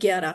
11।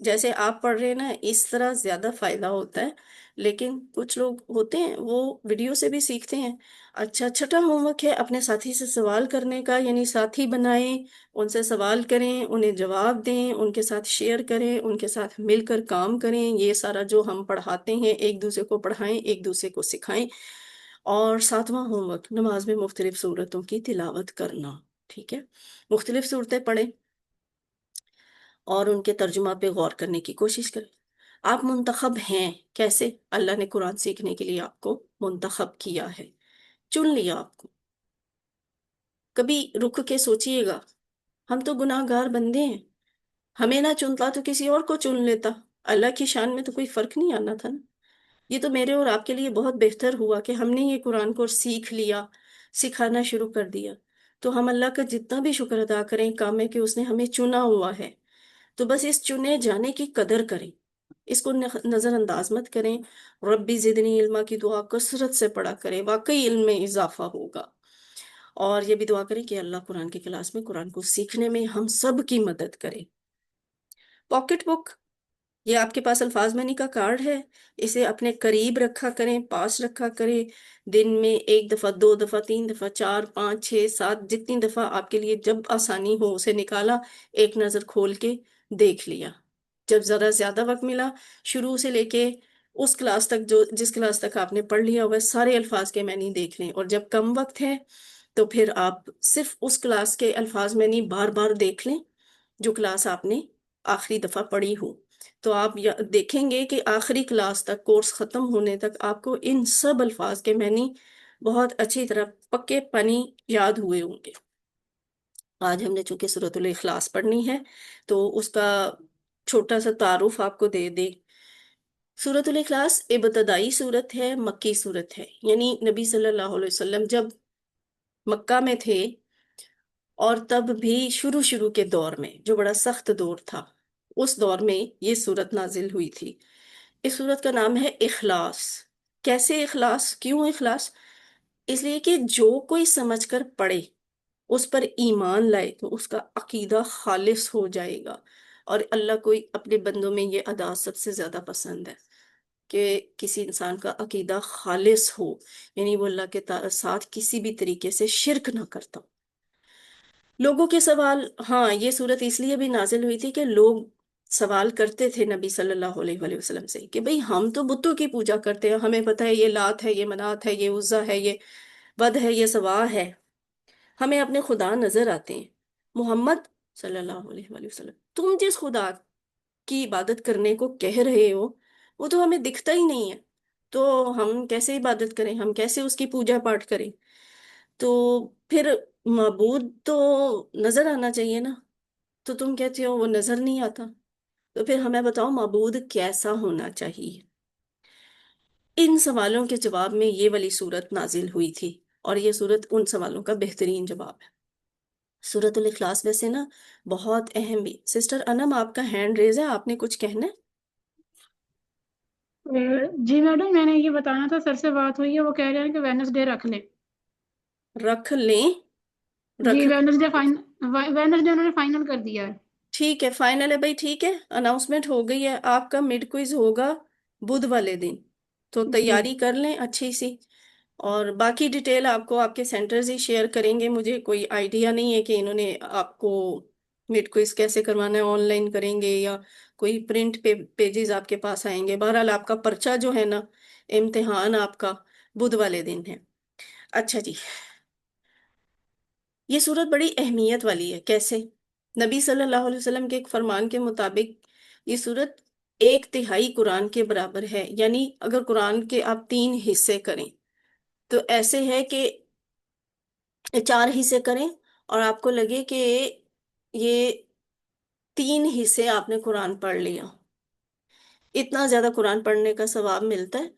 جیسے آپ پڑھ رہے ہیں نا اس طرح زیادہ فائدہ ہوتا ہے، لیکن کچھ لوگ ہوتے ہیں وہ ویڈیو سے بھی سیکھتے ہیں۔ اچھا، چھٹا ہوم ورک ہے اپنے ساتھی سے سوال کرنے کا، یعنی ساتھی بنائیں، ان سے سوال کریں، انہیں جواب دیں، ان کے ساتھ شیئر کریں، ان کے ساتھ مل کر کام کریں۔ یہ سارا جو ہم پڑھاتے ہیں ایک دوسرے کو پڑھائیں، ایک دوسرے کو سکھائیں۔ اور ساتواں ہوم ورک، نماز میں مختلف صورتوں کی تلاوت کرنا، ٹھیک ہے؟ مختلف صورتیں پڑھیں اور ان کے ترجمہ پہ غور کرنے کی کوشش کریں۔ آپ منتخب ہیں، کیسے؟ اللہ نے قرآن سیکھنے کے لیے آپ کو منتخب کیا ہے، چن لیا آپ کو۔ کبھی رک کے سوچئے گا، ہم تو گناہ گار بندے ہیں، ہمیں نہ چنتا تو کسی اور کو چن لیتا، اللہ کی شان میں تو کوئی فرق نہیں آنا تھا نا۔ یہ تو میرے اور آپ کے لیے بہت بہتر ہوا کہ ہم نے یہ قرآن کو سیکھ لیا، سکھانا شروع کر دیا۔ تو ہم اللہ کا جتنا بھی شکر ادا کریں، کام ہے کہ اس نے ہمیں چنا ہوا ہے، تو بس اس چنے جانے کی قدر کریں، اس کو نظر انداز مت کریں۔ ربی زدنی علما کی دعا کثرت سے پڑھا کریں، واقعی علم میں اضافہ ہوگا۔ اور یہ بھی دعا کریں کہ اللہ قرآن کی کلاس میں قرآن کو سیکھنے میں ہم سب کی مدد کرے۔ پاکٹ بک، یہ آپ کے پاس الفاظ منی کا کارڈ ہے، اسے اپنے قریب رکھا کریں، پاس رکھا کریں۔ دن میں ایک دفعہ، دو دفعہ، تین دفعہ، چار، پانچ، چھ، سات، جتنی دفعہ آپ کے لیے جب آسانی ہو اسے نکالا، ایک نظر کھول کے دیکھ لیا۔ جب ذرا زیادہ وقت ملا، شروع سے لے کے اس کلاس تک، جو جس کلاس تک آپ نے پڑھ لیا وہ سارے الفاظ کے معنی دیکھ لیں۔ اور جب کم وقت ہے تو پھر آپ صرف اس کلاس کے الفاظ معنی بار بار دیکھ لیں جو کلاس آپ نے آخری دفعہ پڑھی ہو۔ تو آپ دیکھیں گے کہ آخری کلاس تک، کورس ختم ہونے تک، آپ کو ان سب الفاظ کے معنی بہت اچھی طرح پکے پانی یاد ہوئے ہوں گے۔ آج ہم نے چونکہ سورۃ الاخلاص پڑھنی ہے تو اس کا چھوٹا سا تعارف آپ کو دے دے۔ سورۃ الاخلاص ابتدائی سورت ہے، مکی سورت ہے، یعنی نبی صلی اللہ علیہ وسلم جب مکہ میں تھے، اور تب بھی شروع شروع کے دور میں جو بڑا سخت دور تھا، اس دور میں یہ سورت نازل ہوئی تھی۔ اس سورت کا نام ہے اخلاص۔ کیسے اخلاص؟ کیوں اخلاص؟ اس لیے کہ جو کوئی سمجھ کر پڑھے، اس پر ایمان لائے تو اس کا عقیدہ خالص ہو جائے گا۔ اور اللہ کو اپنے بندوں میں یہ ادا سب سے زیادہ پسند ہے کہ کسی انسان کا عقیدہ خالص ہو، یعنی وہ اللہ کے ساتھ کسی بھی طریقے سے شرک نہ کرتا ہو۔ لوگوں کے سوال، ہاں یہ صورت اس لیے بھی نازل ہوئی تھی کہ لوگ سوال کرتے تھے نبی صلی اللہ علیہ وآلہ وسلم سے کہ بھئی ہم تو بتوں کی پوجا کرتے ہیں، ہمیں پتہ ہے یہ لات ہے، یہ منات ہے، یہ عزا ہے، یہ ود ہے، یہ سوا ہے، ہمیں اپنے خدا نظر آتے ہیں۔ محمد صلی اللہ علیہ وآلہ وسلم، تم جس خدا کی عبادت کرنے کو کہہ رہے ہو وہ تو ہمیں دکھتا ہی نہیں ہے، تو ہم کیسے عبادت کریں، ہم کیسے اس کی پوجا پاٹ کریں؟ تو پھر معبود تو نظر آنا چاہیے نا، تو تم کہتے ہو وہ نظر نہیں آتا، تو پھر ہمیں بتاؤ معبود کیسا ہونا چاہیے؟ ان سوالوں کے جواب میں یہ والی صورت نازل ہوئی تھی، اور یہ صورت ان سوالوں کا بہترین جواب ہے۔ سورۃ الاخلاص ویسے نا بہت اہم بھی۔ سسٹر انم، آپ کا ہینڈ ریز ہے، آپ نے کچھ کہنا جی میڈم، میں نے یہ بتانا تھا، سر سے بات ہوئی ہے، وہ کہہ رہے ہیں کہ وینسڈے رکھ لیں۔ ہے؟ رکھ لیں؟ جی رکھ وینسڈے وینسڈے انہوں نے فائنل کر دیا ہے۔ ٹھیک ہے، فائنل ہے بھائی، ٹھیک ہے، اناؤنسمنٹ ہو گئی ہے، آپ کا مڈ کوئز ہوگا بدھ والے دن، تو جی تیاری کر لیں اچھی سی۔ اور باقی ڈیٹیل آپ کو آپ کے سینٹرز ہی شیئر کریں گے، مجھے کوئی آئیڈیا نہیں ہے کہ انہوں نے آپ کو مڈ کوئز کیسے کروانا ہے، آن لائن کریں گے یا کوئی پرنٹ پیجز آپ کے پاس آئیں گے۔ بہرحال آپ کا پرچہ جو ہے نا، امتحان آپ کا بدھ والے دن ہے۔ اچھا جی، یہ صورت بڑی اہمیت والی ہے۔ کیسے؟ نبی صلی اللہ علیہ وسلم کے ایک فرمان کے مطابق یہ صورت ایک تہائی قرآن کے برابر ہے، یعنی اگر قرآن کے آپ 3 حصے کریں تو ایسے ہے کہ 4 حصے کریں اور آپ کو لگے کہ یہ 3 حصے آپ نے قرآن پڑھ لیا، اتنا زیادہ قرآن پڑھنے کا ثواب ملتا ہے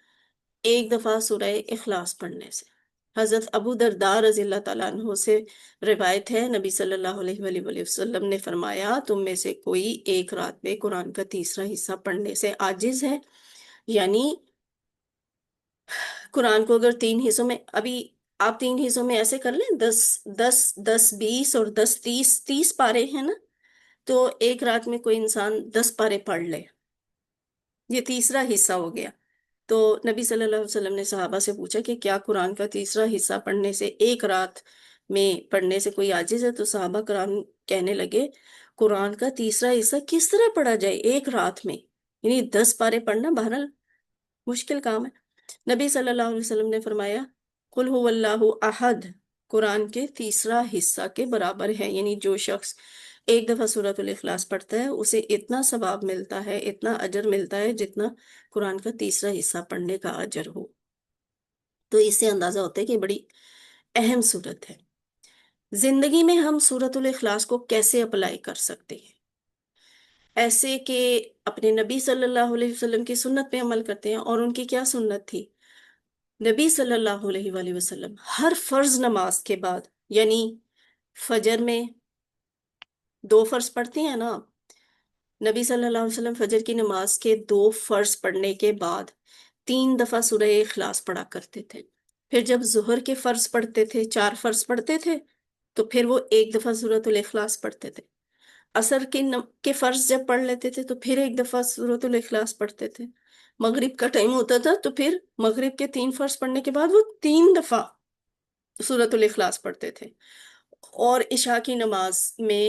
ایک دفعہ سورہ اخلاص پڑھنے سے۔ حضرت ابو درداء رضی اللہ تعالیٰ عنہ سے روایت ہے، نبی صلی اللہ علیہ وآلہ وسلم نے فرمایا، تم میں سے کوئی ایک رات میں قرآن کا تیسرا حصہ پڑھنے سے عاجز ہے، یعنی قرآن کو اگر 3 حصوں میں، ابھی آپ 3 حصوں میں ایسے کر لیں، 10 10 10 20 اور 10 30 30 پارے ہیں نا، تو ایک رات میں کوئی انسان 10 پارے پڑھ لے، یہ تیسرا حصہ ہو گیا۔ تو نبی صلی اللہ علیہ وسلم نے صحابہ سے پوچھا کہ کیا قرآن کا تیسرا حصہ پڑھنے سے، ایک رات میں پڑھنے سے کوئی عاجز ہے؟ تو صحابہ کرام کہنے لگے قرآن کا تیسرا حصہ کس طرح پڑھا جائے ایک رات میں؟ یعنی 10 پارے پڑھنا بہرحال مشکل کام ہے۔ نبی صلی اللہ علیہ وسلم نے فرمایا قل هو اللہ احد قرآن کے تیسرا حصہ کے برابر ہے، یعنی جو شخص ایک دفعہ سورۃ الاخلاص پڑھتا ہے اسے اتنا ثواب ملتا ہے، اتنا اجر ملتا ہے جتنا قرآن کا تیسرا حصہ پڑھنے کا اجر ہو۔ تو اس سے اندازہ ہوتا ہے کہ بڑی اہم صورت ہے۔ زندگی میں ہم سورۃ الاخلاص کو کیسے اپلائی کر سکتے ہیں؟ ایسے کہ اپنے نبی صلی اللہ علیہ وسلم کی سنت پہ عمل کرتے ہیں۔ اور ان کی کیا سنت تھی؟ نبی صلی اللہ علیہ وآلہ وسلم ہر فرض نماز کے بعد، یعنی فجر میں 2 فرض پڑھتے ہیں نا، نبی صلی اللہ علیہ وسلم فجر کی نماز کے 2 فرض پڑھنے کے بعد 3 دفعہ سورہ اخلاص پڑھا کرتے تھے۔ پھر جب ظہر کے فرض پڑھتے تھے، 4 فرض پڑھتے تھے، تو پھر وہ ایک دفعہ سورۃ الاخلاص پڑھتے تھے۔ عصر کے فرض جب پڑھ لیتے تھے تو پھر ایک دفعہ سورۃ الاخلاص پڑھتے تھے۔ مغرب کا ٹائم ہوتا تھا تو پھر مغرب کے 3 فرض پڑھنے کے بعد وہ 3 دفعہ سورۃ الاخلاص پڑھتے تھے۔ اور عشاء کی نماز میں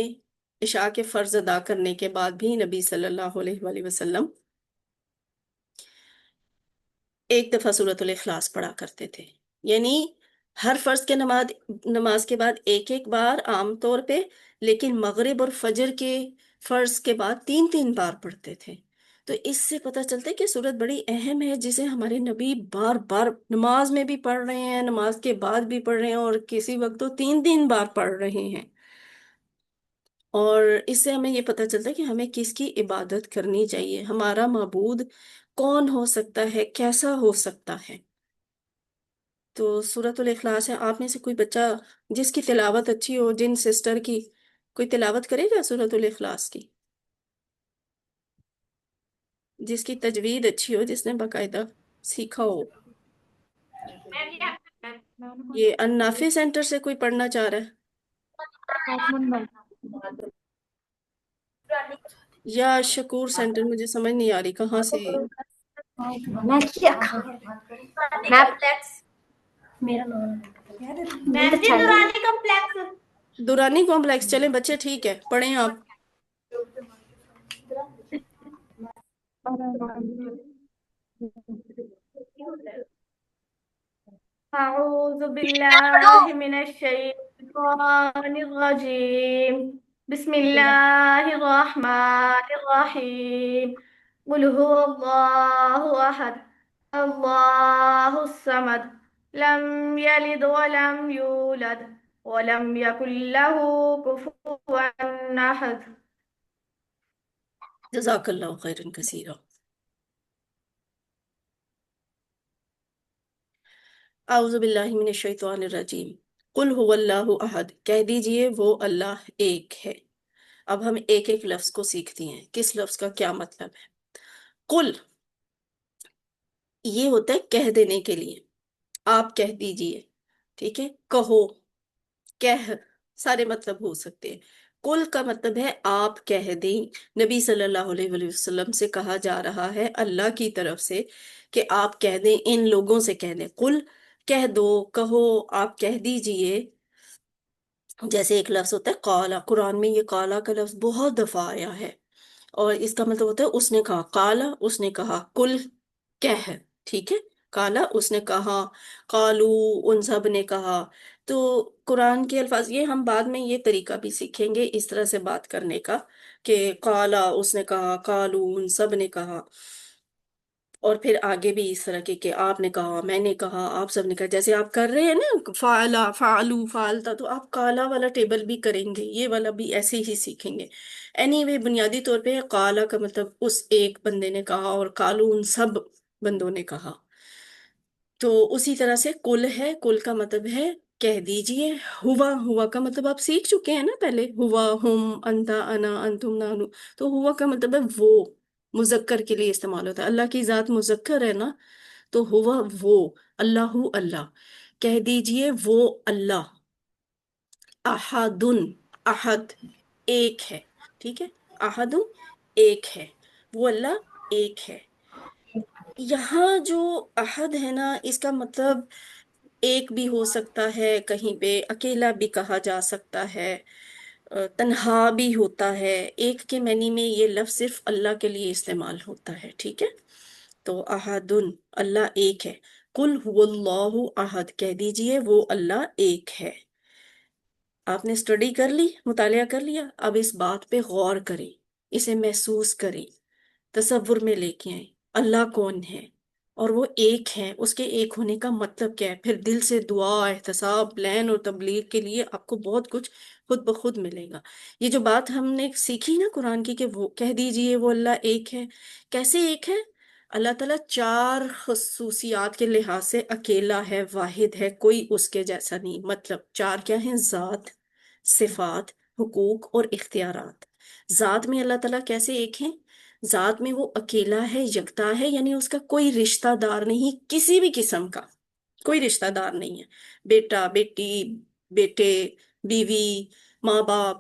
عشاء کے فرض ادا کرنے کے بعد بھی نبی صلی اللہ علیہ وآلہ وسلم ایک دفعہ سورۃ الاخلاص پڑھا کرتے تھے۔ یعنی ہر فرض کے نماز کے بعد ایک ایک بار عام طور پہ، لیکن مغرب اور فجر کے فرض کے بعد 3 3 بار پڑھتے تھے۔ تو اس سے پتہ چلتا ہے کہ سورت بڑی اہم ہے، جسے ہمارے نبی بار بار نماز میں بھی پڑھ رہے ہیں، نماز کے بعد بھی پڑھ رہے ہیں، اور کسی وقت تو 3 3 بار پڑھ رہے ہیں۔ اور اس سے ہمیں یہ پتہ چلتا ہے کہ ہمیں کس کی عبادت کرنی چاہیے، ہمارا معبود کون ہو سکتا ہے، کیسا ہو سکتا ہے۔ تو سورۃ الاخلاص ہے۔ آپ میں سے کوئی بچہ جس کی تلاوت اچھی ہو، جن سسٹر کی، کوئی تلاوت کرے گا سورۃ الاخلاص کی؟ جس کی تجوید اچھی ہو، جس نے باقاعدہ سیکھا ہو۔ یہ النافع سینٹر سے کوئی پڑھنا چاہ رہا ہے یا شکور سینٹر؟ مجھے سمجھ نہیں آ رہی کہاں سے۔ دورانی کمپلیکس چلیں بچے، ٹھیک ہے پڑھیں آپ۔ أعوذ بالله من الشيطان الرجيم. بسم الله الرحمن الرحيم. قل هو الله أحد الله الصمد لم يلد ولم يولد ولم يكن له كفوا أحد. جزاک اللہ خیرا کثیرا۔ اعوذ باللہ من الشیطان الرجیم۔ قل هو اللہ احد، کہہ دیجئے وہ اللہ ایک ہے۔ اب ہم ایک ایک لفظ کو سیکھتی ہیں، کس لفظ کا کیا مطلب ہے۔ قل یہ ہوتا ہے کہہ دینے کے لیے، آپ کہہ دیجئے، ٹھیک ہے۔ کہو، کہہ، سارے مطلب ہو سکتے ہیں۔ قل کا مطلب ہے آپ کہہ دیں۔ نبی صلی اللہ علیہ وآلہ وسلم سے کہا جا رہا ہے اللہ کی طرف سے کہ آپ کہہ دیں، ان لوگوں سے کہہ دیں، قل کہہ دو، کہو، آپ کہہ دیجئے۔ جیسے ایک لفظ ہوتا ہے قالا، قرآن میں یہ قالا کا لفظ بہت دفعہ آیا ہے، اور اس کا مطلب ہوتا ہے اس نے کہا، قالا اس نے کہا، کل کہہ، ٹھیک ہے، قالا اس نے کہا، قالو ان سب نے کہا۔ تو قرآن کے الفاظ، یہ ہم بعد میں یہ طریقہ بھی سیکھیں گے اس طرح سے بات کرنے کا، کہ قالا اس نے کہا، قالو ان سب نے کہا، اور پھر آگے بھی اس طرح کے کہ آپ نے کہا، میں نے کہا، آپ سب نے کہا۔ جیسے آپ کر رہے ہیں نا فعلا، فعلو، فعلتا، تو آپ کالا والا ٹیبل بھی کریں گے، یہ والا بھی ایسے ہی سیکھیں گے۔ اینی وے بنیادی طور پہ قالا کا مطلب اس ایک بندے نے کہا، اور قالو ان سب بندوں نے کہا۔ تو اسی طرح سے کل ہے، کل کا مطلب ہے کہہ دیجئے۔ ہوا، ہوا کا مطلب آپ سیکھ چکے ہیں نا پہلے، ہوا، ہم، انتا، انا، انتم، نانو۔ تو ہوا کا مطلب ہے وہ، مذکر کے لیے استعمال ہوتا ہے۔ اللہ کی ذات مذکر ہے نا، تو ہوا وہ، اللہ اللہ، کہہ دیجئے وہ اللہ، احدن، احد ایک ہے۔ ٹھیک ہے، احد ایک ہے، وہ اللہ ایک ہے۔ یہاں جو احد ہے نا، اس کا مطلب ایک بھی ہو سکتا ہے، کہیں پہ اکیلا بھی کہا جا سکتا ہے، تنہا بھی ہوتا ہے۔ ایک کے معنی میں یہ لفظ صرف اللہ کے لیے استعمال ہوتا ہے، ٹھیک ہے۔ تو احدن، اللہ ایک ہے۔ قل هو اللہ احد، کہہ دیجئے وہ اللہ ایک ہے۔ آپ نے اسٹڈی کر لی، مطالعہ کر لیا، اب اس بات پہ غور کریں، اسے محسوس کریں، تصور میں لے کے آئیں، اللہ کون ہے اور وہ ایک ہے، اس کے ایک ہونے کا مطلب کیا ہے۔ پھر دل سے دعا، احتساب، لین اور تبلیغ کے لیے آپ کو بہت کچھ خود بخود ملے گا۔ یہ جو بات ہم نے سیکھی نا قرآن کی، کہ وہ کہہ دیجئے وہ اللہ ایک ہے، کیسے ایک ہے؟ اللہ تعالیٰ چار خصوصیات کے لحاظ سے اکیلا ہے، واحد ہے، کوئی اس کے جیسا نہیں۔ مطلب چار کیا ہیں؟ ذات، صفات، حقوق اور اختیارات۔ ذات میں اللہ تعالیٰ کیسے ایک ہیں؟ ذات میں وہ اکیلا ہے، یکتا ہے، یعنی اس کا کوئی رشتہ دار نہیں، کسی بھی قسم کا کوئی رشتہ دار نہیں ہے۔ بیٹا، بیٹی، بیٹے، بیوی، ماں باپ،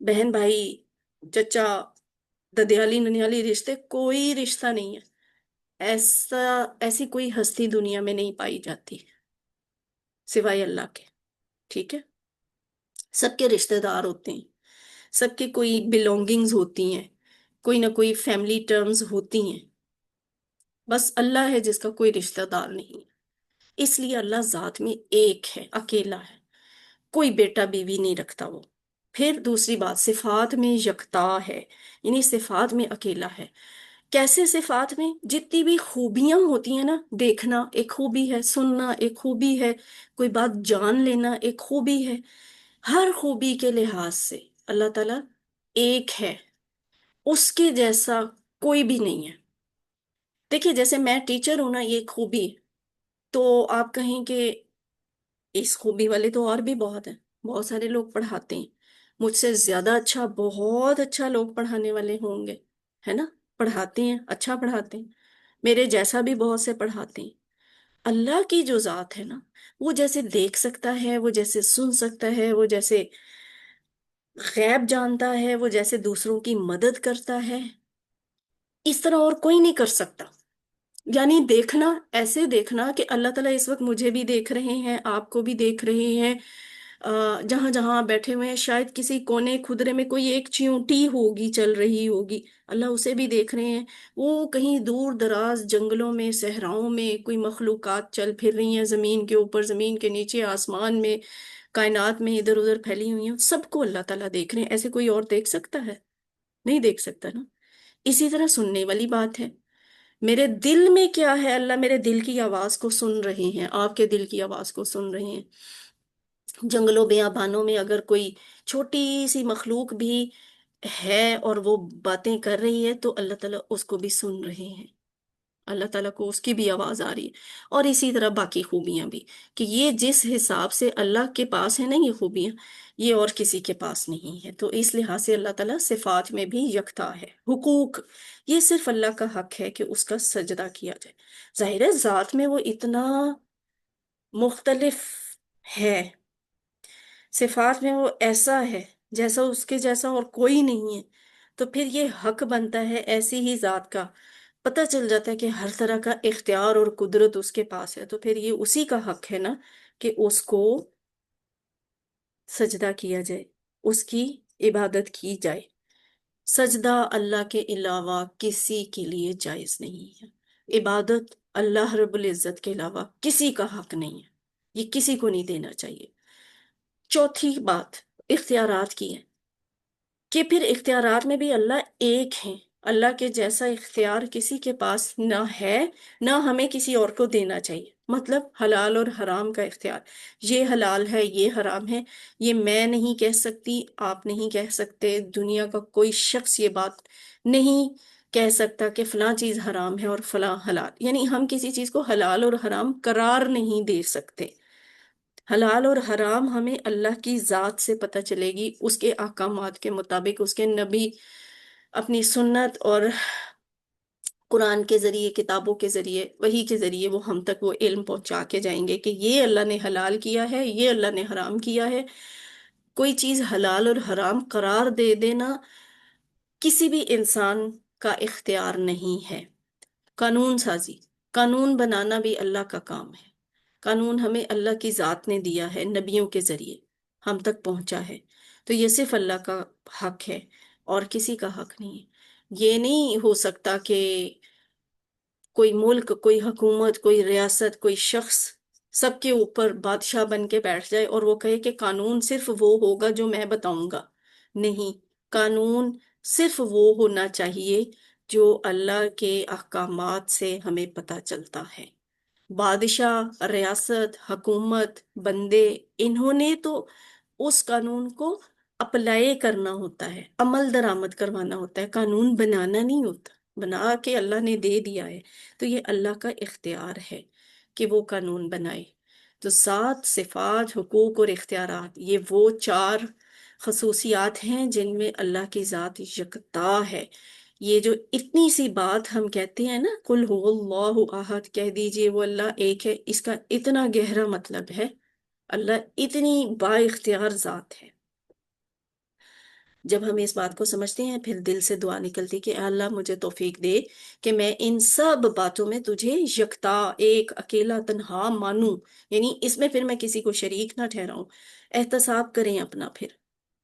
بہن بھائی، چچا، ددیالی ننیالی، رشتے، کوئی رشتہ نہیں ہے۔ ایسا ایسی کوئی ہستی دنیا میں نہیں پائی جاتی سوائے اللہ کے، ٹھیک ہے۔ سب کے رشتہ دار ہوتے ہیں، سب کے کوئی بلونگنگز ہوتی ہیں، کوئی نہ کوئی فیملی ٹرمز ہوتی ہیں، بس اللہ ہے جس کا کوئی رشتہ دار نہیں ہے۔ اس لیے اللہ ذات میں ایک ہے، اکیلا ہے، کوئی بیٹا بیوی نہیں رکھتا وہ۔ پھر دوسری بات، صفات میں یکتا ہے، یعنی صفات میں اکیلا ہے۔ کیسے؟ صفات میں جتنی بھی خوبیاں ہوتی ہیں نا، دیکھنا ایک خوبی ہے، سننا ایک خوبی ہے، کوئی بات جان لینا ایک خوبی ہے، ہر خوبی کے لحاظ سے اللہ تعالیٰ ایک ہے، اس کے جیسا کوئی بھی نہیں ہے۔ دیکھیے جیسے میں ٹیچر ہوں نا، یہ ایک خوبی ہے، تو آپ کہیں کہ اس خوبی والے تو اور بھی بہت ہیں، بہت سارے لوگ پڑھاتے ہیں، مجھ سے زیادہ اچھا بہت اچھا لوگ پڑھانے والے ہوں گے، ہے نا، پڑھاتے ہیں، اچھا پڑھاتے ہیں، میرے جیسا بھی بہت سے پڑھاتے ہیں۔ اللہ کی جو ذات ہے نا، وہ جیسے دیکھ سکتا ہے، وہ جیسے سن سکتا ہے، وہ جیسے غیب جانتا ہے، وہ جیسے دوسروں کی مدد کرتا ہے، اس طرح اور کوئی نہیں کر سکتا۔ یعنی دیکھنا، ایسے دیکھنا کہ اللہ تعالیٰ اس وقت مجھے بھی دیکھ رہے ہیں، آپ کو بھی دیکھ رہے ہیں، جہاں جہاں بیٹھے ہوئے ہیں، شاید کسی کونے خدرے میں کوئی ایک چیونٹی ہوگی چل رہی ہوگی، اللہ اسے بھی دیکھ رہے ہیں۔ وہ کہیں دور دراز جنگلوں میں، صحراؤں میں کوئی مخلوقات چل پھر رہی ہیں، زمین کے اوپر، زمین کے نیچے، آسمان میں، کائنات میں ادھر ادھر پھیلی ہوئی ہیں، سب کو اللہ تعالیٰ دیکھ رہے ہیں۔ ایسے کوئی اور دیکھ سکتا ہے؟ نہیں دیکھ سکتا نا۔ اسی طرح سننے والی بات ہے، میرے دل میں کیا ہے، اللہ میرے دل کی آواز کو سن رہے ہیں، آپ کے دل کی آواز کو سن رہے ہیں۔ جنگلوں بیابانوں میں اگر کوئی چھوٹی سی مخلوق بھی ہے اور وہ باتیں کر رہی ہے، تو اللہ تعالیٰ اس کو بھی سن رہے ہیں، اللہ تعالیٰ کو اس کی بھی آواز آ رہی ہے۔ اور اسی طرح باقی خوبیاں بھی، کہ یہ جس حساب سے اللہ کے پاس ہے نا یہ خوبیاں، یہ اور کسی کے پاس نہیں ہے۔ تو اس لحاظ سے اللہ تعالیٰ صفات میں بھی یکتا ہے۔ حقوق، یہ صرف اللہ کا حق ہے کہ اس کا سجدہ کیا جائے۔ ظاہر ہے ذات میں وہ اتنا مختلف ہے، صفات میں وہ ایسا ہے جیسا اس کے جیسا اور کوئی نہیں ہے، تو پھر یہ حق بنتا ہے ایسی ہی ذات کا، پتہ چل جاتا ہے کہ ہر طرح کا اختیار اور قدرت اس کے پاس ہے، تو پھر یہ اسی کا حق ہے نا کہ اس کو سجدہ کیا جائے، اس کی عبادت کی جائے۔ سجدہ اللہ کے علاوہ کسی کے لیے جائز نہیں ہے، عبادت اللہ رب العزت کے علاوہ کسی کا حق نہیں ہے، یہ کسی کو نہیں دینا چاہیے۔ چوتھی بات اختیارات کی ہے، کہ پھر اختیارات میں بھی اللہ ایک ہیں، اللہ کے جیسا اختیار کسی کے پاس نہ ہے، نہ ہمیں کسی اور کو دینا چاہیے۔ مطلب حلال اور حرام کا اختیار، یہ حلال ہے، یہ حرام ہے، یہ میں نہیں کہہ سکتی، آپ نہیں کہہ سکتے، دنیا کا کوئی شخص یہ بات نہیں کہہ سکتا کہ فلاں چیز حرام ہے اور فلاں حلال، یعنی ہم کسی چیز کو حلال اور حرام قرار نہیں دے سکتے۔ حلال اور حرام ہمیں اللہ کی ذات سے پتہ چلے گی، اس کے احکامات کے مطابق، اس کے نبی اپنی سنت اور قرآن کے ذریعے، کتابوں کے ذریعے، وحی کے ذریعے وہ ہم تک وہ علم پہنچا کے جائیں گے کہ یہ اللہ نے حلال کیا ہے، یہ اللہ نے حرام کیا ہے۔ کوئی چیز حلال اور حرام قرار دے دینا کسی بھی انسان کا اختیار نہیں ہے۔ قانون سازی، قانون بنانا بھی اللہ کا کام ہے۔ قانون ہمیں اللہ کی ذات نے دیا ہے، نبیوں کے ذریعے ہم تک پہنچا ہے، تو یہ صرف اللہ کا حق ہے اور کسی کا حق نہیں ہے۔ یہ نہیں ہو سکتا کہ کوئی ملک، کوئی حکومت، کوئی ریاست، کوئی شخص سب کے اوپر بادشاہ بن کے بیٹھ جائے اور وہ کہے کہ قانون صرف وہ ہوگا جو میں بتاؤں گا۔ نہیں، قانون صرف وہ ہونا چاہیے جو اللہ کے احکامات سے ہمیں پتہ چلتا ہے۔ بادشاہ، ریاست، حکومت، بندے، انہوں نے تو اس قانون کو اپلائی کرنا ہوتا ہے، عمل درآمد کروانا ہوتا ہے، قانون بنانا نہیں ہوتا۔ بنا کے اللہ نے دے دیا ہے، تو یہ اللہ کا اختیار ہے کہ وہ قانون بنائے۔ تو ذات، صفات، حقوق اور اختیارات، یہ وہ چار خصوصیات ہیں جن میں اللہ کی ذات یکتا ہے۔ یہ جو اتنی سی بات ہم کہتے ہیں نا، قل هو اللہ احد، کہہ دیجئے وہ اللہ ایک ہے، اس کا اتنا گہرا مطلب ہے اللہ اتنی با اختیار ذات ہے۔ جب ہم اس بات کو سمجھتے ہیں پھر دل سے دعا نکلتی کہ اے اللہ مجھے توفیق دے کہ میں ان سب باتوں میں تجھے یکتا، ایک، اکیلا، تنہا مانوں، یعنی اس میں پھر میں کسی کو شریک نہ ٹھہراؤں۔ احتساب کریں اپنا، پھر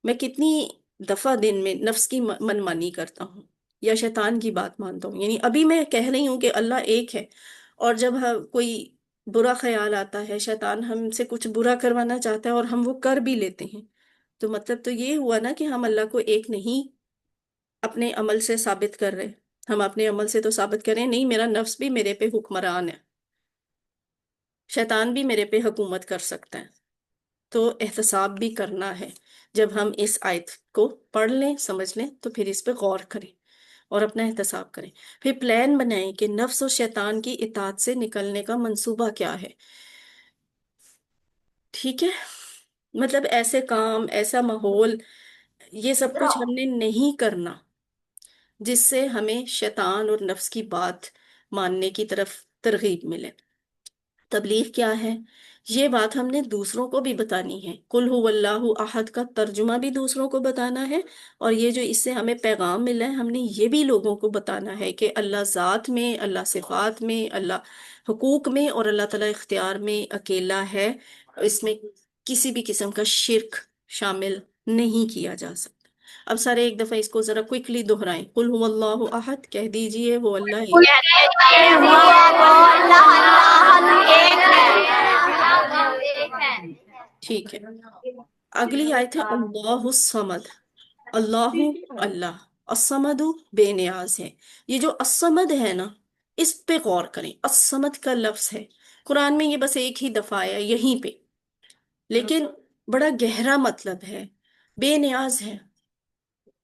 میں کتنی دفعہ دن میں نفس کی منمانی کرتا ہوں یا شیطان کی بات مانتا ہوں۔ یعنی ابھی میں کہہ رہی ہوں کہ اللہ ایک ہے، اور جب کوئی برا خیال آتا ہے، شیطان ہم سے کچھ برا کروانا چاہتا ہے اور ہم وہ کر بھی لیتے ہیں، تو مطلب تو یہ ہوا نا کہ ہم اللہ کو ایک نہیں اپنے عمل سے ثابت کر رہے۔ ہم اپنے عمل سے تو ثابت کریں نہیں، میرا نفس بھی میرے پہ حکمران ہے، شیطان بھی میرے پہ حکومت کر سکتا ہے، تو احتساب بھی کرنا ہے۔ جب ہم اس آیت کو پڑھ لیں، سمجھ لیں، تو پھر اس پہ غور کریں اور اپنا احتساب کریں، پھر پلان بنائیں کہ نفس اور شیطان کی اطاعت سے نکلنے کا منصوبہ کیا ہے۔ ٹھیک ہے، مطلب ایسے کام، ایسا ماحول، یہ سب کچھ ہم نے نہیں کرنا جس سے ہمیں شیطان اور نفس کی بات ماننے کی طرف ترغیب ملے۔ تبلیغ کیا ہے؟ یہ بات ہم نے دوسروں کو بھی بتانی ہے۔ قل هو اللہ احد کا ترجمہ بھی دوسروں کو بتانا ہے، اور یہ جو اس سے ہمیں پیغام ملا ہے، ہم نے یہ بھی لوگوں کو بتانا ہے کہ اللہ ذات میں، اللہ صفات میں، اللہ حقوق میں اور اللہ تعالیٰ اختیار میں اکیلا ہے، اس میں کسی بھی قسم کا شرک شامل نہیں کیا جا سکتا۔ اب سارے ایک دفعہ اس کو ذرا کوئکلی دہرائیں۔ قل هو اللہ احد، کہہ دیجئے وہ اللہ ایک۔ ٹھیک ہے، اگلی آیت ہے اللہ الصمد۔ اللہ، اللہ، الصمد بے نیاز ہے۔ یہ جو الصمد ہے نا، اس پہ غور کریں۔ الصمد کا لفظ ہے قرآن میں، یہ بس ایک ہی دفعہ آیا یہیں پہ، لیکن بڑا گہرا مطلب ہے، بے نیاز ہے۔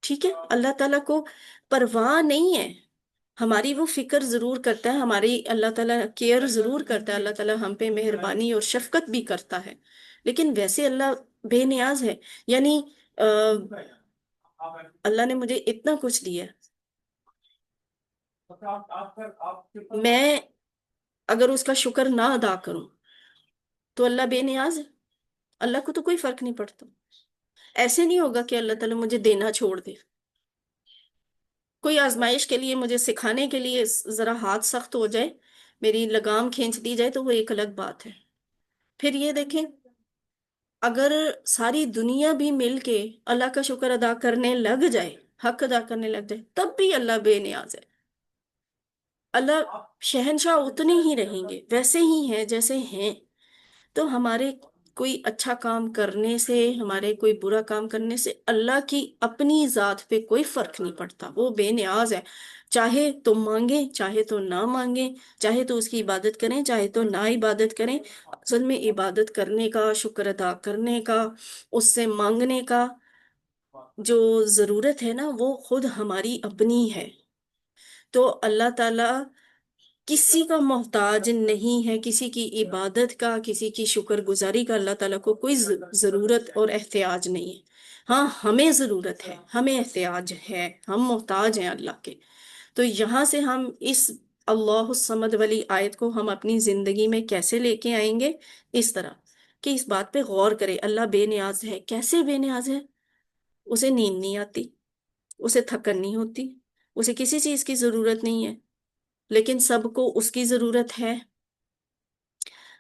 ٹھیک ہے، اللہ تعالیٰ کو پرواہ نہیں ہے، ہماری وہ فکر ضرور کرتا ہے، ہماری اللہ تعالیٰ کیئر ضرور کرتا ہے، اللہ تعالیٰ ہم پہ مہربانی اور شفقت بھی کرتا ہے، لیکن ویسے اللہ بے نیاز ہے۔ یعنی اللہ نے مجھے اتنا کچھ دیا، میں اگر اس کا شکر نہ ادا کروں تو اللہ بے نیاز ہے؟ اللہ کو تو کوئی فرق نہیں پڑتا۔ ایسے نہیں ہوگا کہ اللہ تعالیٰ مجھے دینا چھوڑ دے، کوئی آزمائش کے لیے مجھے سکھانے کے لیے ذرا ہاتھ سخت ہو جائے، میری لگام کھینچ دی جائے، تو وہ ایک الگ بات ہے۔ پھر یہ دیکھیں، اگر ساری دنیا بھی مل کے اللہ کا شکر ادا کرنے لگ جائے، حق ادا کرنے لگ جائے، تب بھی اللہ بے نیاز ہے۔ اللہ شہنشاہ اتنے ہی رہیں گے، ویسے ہی ہیں جیسے ہیں۔ تو ہمارے کوئی اچھا کام کرنے سے، ہمارے کوئی برا کام کرنے سے اللہ کی اپنی ذات پہ کوئی فرق نہیں پڑتا، وہ بے نیاز ہے۔ چاہے تو مانگیں، چاہے تو نہ مانگیں، چاہے تو اس کی عبادت کریں، چاہے تو نہ عبادت کریں، اصل میں عبادت کرنے کا، شکر ادا کرنے کا، اس سے مانگنے کا جو ضرورت ہے نا، وہ خود ہماری اپنی ہے۔ تو اللہ تعالیٰ کسی کا محتاج نہیں ہے، کسی کی عبادت کا، کسی کی شکر گزاری کا اللہ تعالیٰ کو کوئی ضرورت اور احتیاج نہیں ہے۔ ہاں ہمیں ضرورت ہے، ہمیں احتیاج ہے، ہم محتاج ہیں اللہ کے۔ تو یہاں سے ہم اس اللہ الصمد والی آیت کو ہم اپنی زندگی میں کیسے لے کے آئیں گے؟ اس طرح کہ اس بات پہ غور کریں، اللہ بے نیاز ہے۔ کیسے بے نیاز ہے؟ اسے نیند نہیں آتی، اسے تھکن نہیں ہوتی، اسے کسی چیز کی ضرورت نہیں ہے، لیکن سب کو اس کی ضرورت ہے۔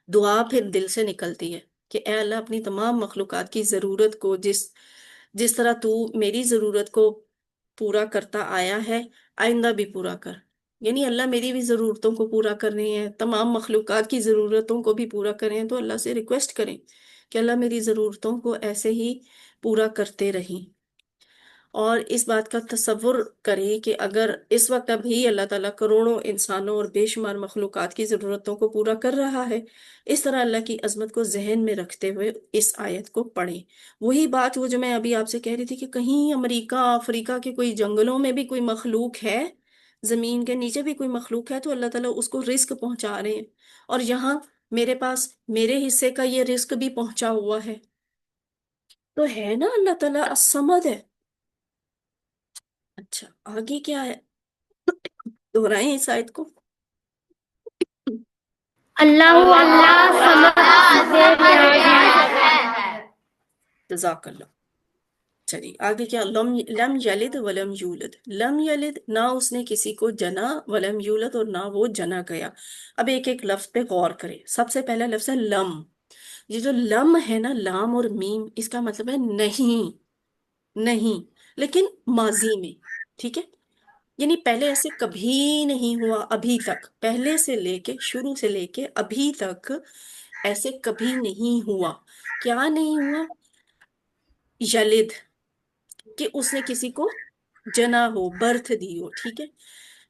دعا پھر دل سے نکلتی ہے کہ اے اللہ اپنی تمام مخلوقات کی ضرورت کو جس جس طرح تو میری ضرورت کو پورا کرتا آیا ہے، آئندہ بھی پورا کر۔ یعنی اللہ میری بھی ضرورتوں کو پورا کرنی ہے، تمام مخلوقات کی ضرورتوں کو بھی پورا کریں، تو اللہ سے ریکویسٹ کریں کہ اللہ میری ضرورتوں کو ایسے ہی پورا کرتے رہیں۔ اور اس بات کا تصور کریں کہ اگر اس وقت ابھی اللہ تعالیٰ کروڑوں انسانوں اور بے شمار مخلوقات کی ضرورتوں کو پورا کر رہا ہے، اس طرح اللہ کی عظمت کو ذہن میں رکھتے ہوئے اس آیت کو پڑھیں۔ وہی بات وہ جو میں ابھی آپ سے کہہ رہی تھی کہ کہیں امریکہ افریقہ کے کوئی جنگلوں میں بھی کوئی مخلوق ہے، زمین کے نیچے بھی کوئی مخلوق ہے، تو اللہ تعالیٰ اس کو رزق پہنچا رہے ہیں، اور یہاں میرے پاس میرے حصے کا یہ رزق بھی پہنچا ہوا ہے، تو ہے نا اللہ تعالیٰ الصمد ہے۔ اچھا آگے کیا ہے، دہرائیں اس آیت کو۔ اللہ اللہ سمجھ سے نہایت ہے۔ جزاک اللہ۔ چلیے آگے کیا، لم یلد ولم یولد، لم یلد نہ اس نے کسی کو جنا، ولم یولد اور نہ وہ جنا گیا۔ اب ایک ایک لفظ پہ غور کریں۔ سب سے پہلا لفظ ہے لم۔ یہ جو لم ہے نا، لام اور میم، اس کا مطلب ہے نہیں، نہیں، لیکن ماضی میں، ٹھیک ہے، یعنی پہلے ایسے کبھی نہیں ہوا ابھی تک، پہلے سے لے کے شروع سے لے کے ابھی تک ایسے کبھی نہیں ہوا۔ کیا نہیں ہوا؟ یلد، کہ اس نے کسی کو جنا ہو، برتھ دی ہو، ٹھیک ہے۔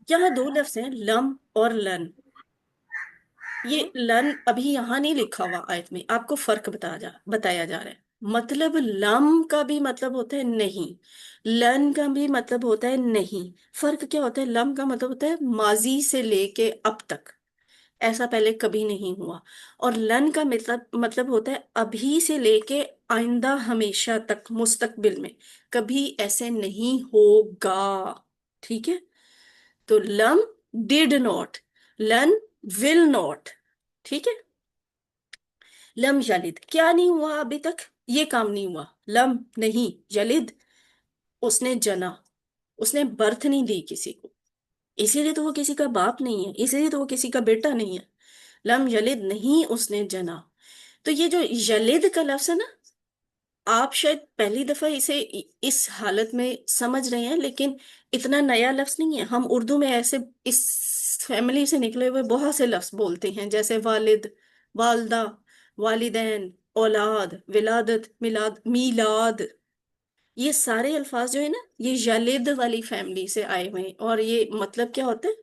یہاں دو لفظ ہیں، لم اور لن۔ یہ لن ابھی یہاں نہیں لکھا ہوا آیت میں، آپ کو فرق بتایا جا رہا ہے۔ مطلب لم کا بھی مطلب ہوتا ہے نہیں، لن کا بھی مطلب ہوتا ہے نہیں۔ فرق کیا ہوتا ہے؟ لم کا مطلب ہوتا ہے ماضی سے لے کے اب تک، ایسا پہلے کبھی نہیں ہوا، اور لن کا مطلب ہوتا ہے ابھی سے لے کے آئندہ ہمیشہ تک، مستقبل میں کبھی ایسے نہیں ہوگا، ٹھیک ہے۔ تو لم ڈیڈ ناٹ، لن ول ناٹ، ٹھیک ہے۔ لم یلد کیا نہیں ہوا ابھی تک؟ یہ کام نہیں ہوا، لم نہیں، یلد اس نے جنا، اس نے برتھ نہیں دی کسی کو، اسی لیے تو وہ کسی کا باپ نہیں ہے، اسی لیے تو وہ کسی کا بیٹا نہیں ہے۔ لم یلد نہیں اس نے جنا۔ تو یہ جو یلد کا لفظ ہے نا، آپ شاید پہلی دفعہ اسے اس حالت میں سمجھ رہے ہیں، لیکن اتنا نیا لفظ نہیں ہے۔ ہم اردو میں ایسے اس فیملی سے نکلے ہوئے بہت سے لفظ بولتے ہیں، جیسے والد، والدہ، والدین، اولاد، ولادت، میلاد، میلاد، یہ سارے الفاظ جو ہے نا، یہ یلد والی فیملی سے آئے ہوئے ہیں، اور یہ مطلب کیا ہوتا ہے؟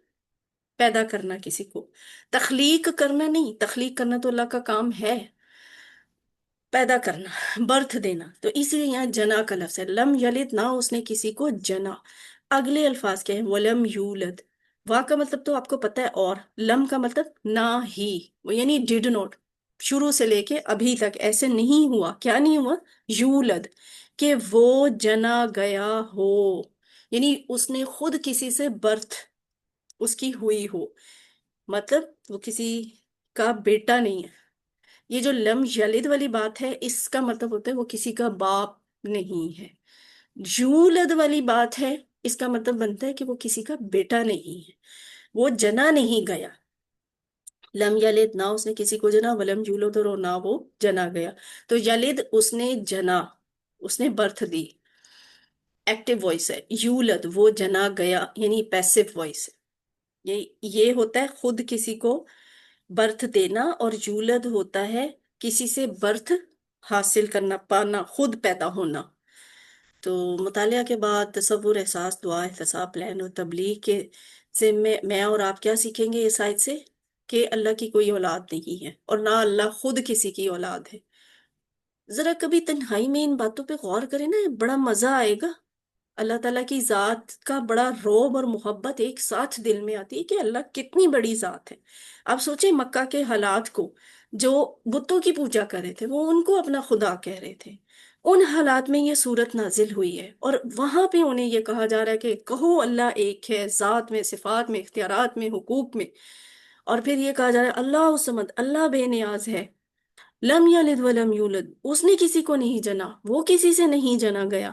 پیدا کرنا کسی کو، تخلیق کرنا نہیں، تخلیق کرنا تو اللہ کا کام ہے، پیدا کرنا، برتھ دینا، تو اسی لیے یہاں جنا کا لفظ ہے۔ لم یلد نہ اس نے کسی کو جنا۔ اگلے الفاظ کیا ہیں؟ ولم یولد، وا کا مطلب تو آپ کو پتہ ہے، اور لم کا مطلب نہ ہی، یعنی ڈیڈ نوٹ، شروع سے لے کے ابھی تک ایسے نہیں ہوا۔ کیا نہیں ہوا؟ یولد، کہ وہ جنا گیا ہو، یعنی اس نے خود کسی سے برتھ اس کی ہوئی ہو، مطلب وہ کسی کا بیٹا نہیں ہے۔ یہ جو لم یلد والی بات ہے، اس کا مطلب ہوتا ہے وہ کسی کا باپ نہیں ہے۔ یولد والی بات ہے، اس کا مطلب بنتا ہے کہ وہ کسی کا بیٹا نہیں ہے، وہ جنا نہیں گیا۔ لم یلد نہ اس نے کسی کو جنا، ولم یولد اور نہ وہ جنا گیا۔ تو یلد اس نے جنا، اس نے برتھ دی، ایکٹیو وائس ہے۔ یولد وہ جنا گیا، یعنی پیسو وائس ہے۔ یہ ہوتا ہے خود کسی کو برتھ دینا، اور یولد ہوتا ہے کسی سے برتھ حاصل کرنا، پانا، خود پیدا ہونا۔ تو مطالعہ کے بعد تصور، احساس، دعا، احتساب، پلان اور تبلیغ کے ذمے میں اور آپ کیا سیکھیں گے اس آیت سے؟ کہ اللہ کی کوئی اولاد نہیں ہے، اور نہ اللہ خود کسی کی اولاد ہے۔ ذرا کبھی تنہائی میں ان باتوں پہ غور کریں نا، بڑا مزہ آئے گا۔ اللہ تعالیٰ کی ذات کا بڑا رعب اور محبت ایک ساتھ دل میں آتی ہے کہ اللہ کتنی بڑی ذات ہے۔ آپ سوچیں مکہ کے حالات کو، جو بتوں کی پوجا کر رہے تھے، وہ ان کو اپنا خدا کہہ رہے تھے، ان حالات میں یہ صورت نازل ہوئی ہے، اور وہاں پہ انہیں یہ کہا جا رہا ہے کہ کہو اللہ ایک ہے، ذات میں، صفات میں، اختیارات میں، حقوق میں، اور پھر یہ کہا جا رہا ہے اللہ الصمد، اللہ بے نیاز ہے، لم یلد ولم یولد، اس نے کسی کو نہیں جنا، وہ کسی سے نہیں جنا گیا،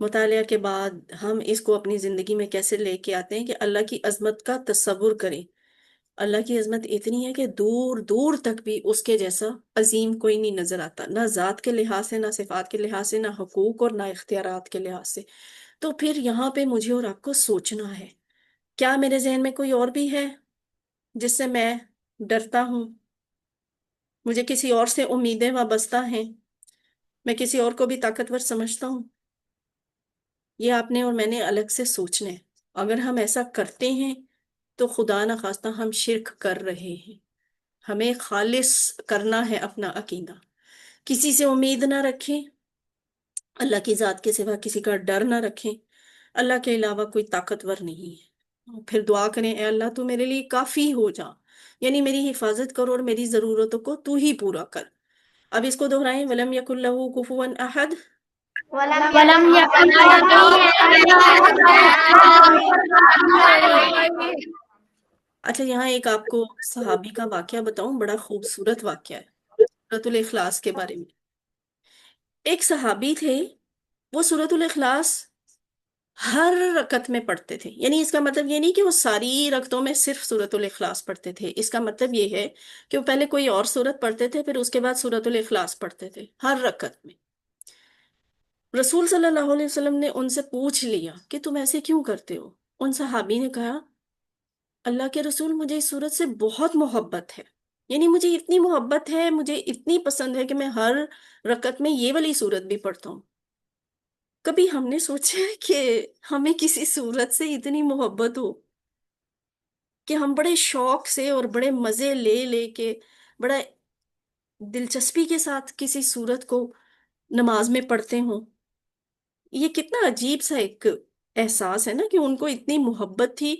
مطالعہ کے بعد ہم اس کو اپنی زندگی میں کیسے لے کے آتے ہیں کہ اللہ کی عظمت کا تصور کریں. اللہ کی عظمت اتنی ہے کہ دور دور تک بھی اس کے جیسا عظیم کوئی نہیں نظر آتا، نہ ذات کے لحاظ سے، نہ صفات کے لحاظ سے، نہ حقوق اور نہ اختیارات کے لحاظ سے. تو پھر یہاں پہ مجھے اور آپ کو سوچنا ہے، کیا میرے ذہن میں کوئی اور بھی ہے جس سے میں ڈرتا ہوں، مجھے کسی اور سے امیدیں وابستہ ہیں، میں کسی اور کو بھی طاقتور سمجھتا ہوں؟ یہ آپ نے اور میں نے الگ سے سوچنا ہے. اگر ہم ایسا کرتے ہیں تو خدا نخواستہ ہم شرک کر رہے ہیں. ہمیں خالص کرنا ہے اپنا عقیدہ، کسی سے امید نہ رکھیں، اللہ کی ذات کے سوا کسی کا ڈر نہ رکھیں. اللہ کے علاوہ کوئی طاقتور نہیں ہے. پھر دعا کریں، اے اللہ تو میرے لیے کافی ہو جا، یعنی میری حفاظت کرو اور میری ضرورتوں کو تو ہی پورا کر. اب اس کو دہرائیں، وَلَمْ يَكُنْ لَهُ كُفُوًا أَحَدٌ. ولم يكن اچھا، یہاں ایک آپ کو صحابی کا واقعہ بتاؤں، بڑا خوبصورت واقعہ ہے سورۃ الاخلاص کے بارے میں. ایک صحابی تھے، وہ سورۃ الاخلاص ہر رکعت میں پڑھتے تھے. یعنی اس کا مطلب یہ نہیں کہ وہ ساری رکعتوں میں صرف سورۃ الاخلاص پڑھتے تھے، اس کا مطلب یہ ہے کہ وہ پہلے کوئی اور سورت پڑھتے تھے، پھر اس کے بعد سورۃ الاخلاص پڑھتے تھے ہر رکعت میں. رسول صلی اللہ علیہ وسلم نے ان سے پوچھ لیا کہ تم ایسے کیوں کرتے ہو؟ ان صحابی نے کہا، اللہ کے رسول مجھے اس سورت سے بہت محبت ہے، یعنی مجھے اتنی محبت ہے، مجھے اتنی پسند ہے کہ میں ہر رکعت میں یہ والی سورت بھی پڑھتا ہوں. کبھی ہم نے سوچا ہے کہ ہمیں کسی سورت سے اتنی محبت ہو کہ ہم بڑے شوق سے اور بڑے مزے لے لے کے، بڑا دلچسپی کے ساتھ کسی سورت کو نماز میں پڑھتے ہوں؟ یہ کتنا عجیب سا ایک احساس ہے نا کہ ان کو اتنی محبت تھی.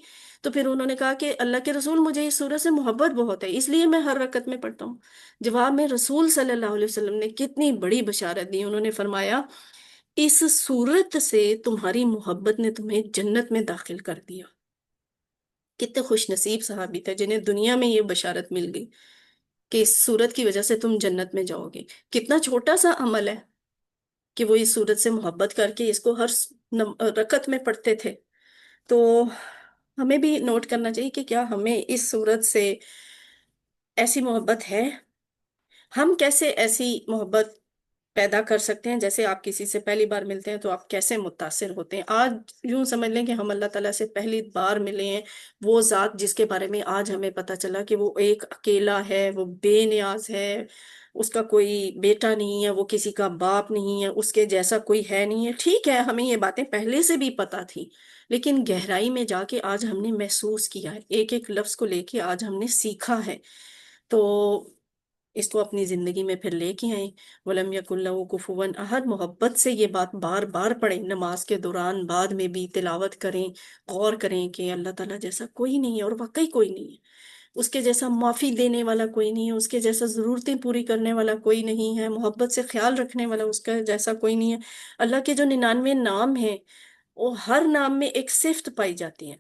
تو پھر انہوں نے کہا کہ اللہ کے رسول مجھے اس سورت سے محبت بہت ہے، اس لیے میں ہر رکعت میں پڑھتا ہوں. جواب میں رسول صلی اللہ علیہ وسلم نے کتنی بڑی بشارت دی. انہوں نے فرمایا، اس سورت سے تمہاری محبت نے تمہیں جنت میں داخل کر دیا. کتنے خوش نصیب صحابی تھے جنہیں دنیا میں یہ بشارت مل گئی کہ اس سورت کی وجہ سے تم جنت میں جاؤ گے. کتنا چھوٹا سا عمل ہے کہ وہ اس سورت سے محبت کر کے اس کو ہر رکعت میں پڑھتے تھے. تو ہمیں بھی نوٹ کرنا چاہیے کہ کیا ہمیں اس سورت سے ایسی محبت ہے؟ ہم کیسے ایسی محبت پیدا کر سکتے ہیں؟ جیسے آپ کسی سے پہلی بار ملتے ہیں تو آپ کیسے متاثر ہوتے ہیں. آج یوں سمجھ لیں کہ ہم اللہ تعالیٰ سے پہلی بار ملے ہیں، وہ ذات جس کے بارے میں آج ہمیں پتہ چلا کہ وہ ایک اکیلا ہے، وہ بے نیاز ہے، اس کا کوئی بیٹا نہیں ہے، وہ کسی کا باپ نہیں ہے، اس کے جیسا کوئی ہے نہیں ہے. ٹھیک ہے، ہمیں یہ باتیں پہلے سے بھی پتہ تھی، لیکن گہرائی میں جا کے آج ہم نے محسوس کیا ہے، ایک ایک لفظ کو لے کے آج ہم نے سیکھا ہے. تو اس کو اپنی زندگی میں پھر لے کے آئیں. وَلَمْ يَكُنْ لَهُ كُفُوًا أَحَدٌ. محبت سے یہ بات بار بار پڑھیں، نماز کے دوران، بعد میں بھی تلاوت کریں، غور کریں کہ اللہ تعالیٰ جیسا کوئی نہیں ہے، اور واقعی کوئی نہیں ہے. اس کے جیسا معافی دینے والا کوئی نہیں ہے، اس کے جیسا ضرورتیں پوری کرنے والا کوئی نہیں ہے، محبت سے خیال رکھنے والا اس کا جیسا کوئی نہیں ہے. اللہ کے جو 99 نام ہیں، وہ ہر نام میں ایک صفت پائی جاتی ہے.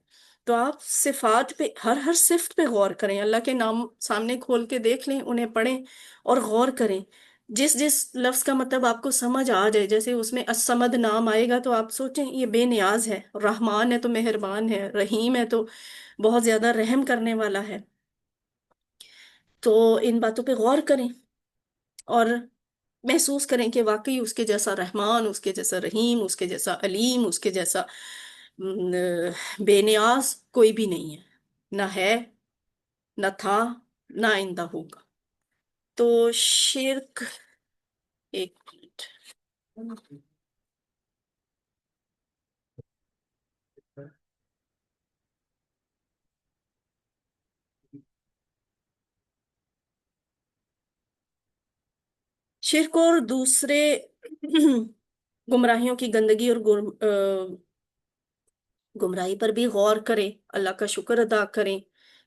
تو آپ صفات پہ، ہر ہر صفت پہ غور کریں. اللہ کے نام سامنے کھول کے دیکھ لیں، انہیں پڑھیں اور غور کریں. جس جس لفظ کا مطلب آپ کو سمجھ آ جائے، جیسے اس میں الصمد نام آئے گا تو آپ سوچیں یہ بے نیاز ہے، رحمان ہے تو مہربان ہے، رحیم ہے تو بہت زیادہ رحم کرنے والا ہے. تو ان باتوں پہ غور کریں اور محسوس کریں کہ واقعی اس کے جیسا رحمان، اس کے جیسا رحیم، اس کے جیسا علیم، اس کے جیسا بے نیاز کوئی بھی نہیں ہے، نہ ہے، نہ تھا، نہ آئندہ ہوگا. تو شرک، ایک منٹ، شرک اور دوسرے گمراہیوں کی گندگی اور گمراہی پر بھی غور کریں، اللہ کا شکر ادا کریں.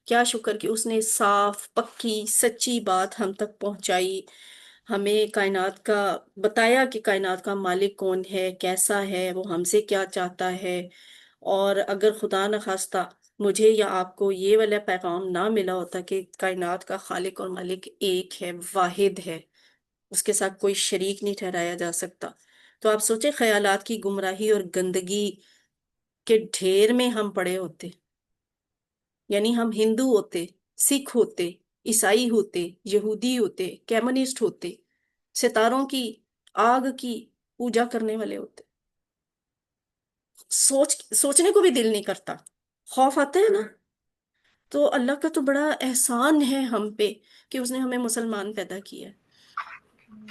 کیا شکر کہ اس نے صاف پکی سچی بات ہم تک پہنچائی، ہمیں کائنات کا بتایا کہ کائنات کا مالک کون ہے، کیسا ہے، وہ ہم سے کیا چاہتا ہے. اور اگر خدا نخواستہ مجھے یا آپ کو یہ والا پیغام نہ ملا ہوتا کہ کائنات کا خالق اور مالک ایک ہے، واحد ہے، اس کے ساتھ کوئی شریک نہیں ٹھہرایا جا سکتا، تو آپ سوچیں خیالات کی گمراہی اور گندگی کے ڈھیر میں ہم پڑے ہوتے، یعنی ہم ہندو ہوتے، سکھ ہوتے، عیسائی ہوتے، یہودی ہوتے، کمیونسٹ ہوتے، ستاروں کی آگ کی پوجا کرنے والے ہوتے، سوچنے کو بھی دل نہیں کرتا، خوف آتا ہے نا۔ تو اللہ کا تو بڑا احسان ہے ہم پہ کہ اس نے ہمیں مسلمان پیدا کیا ہے۔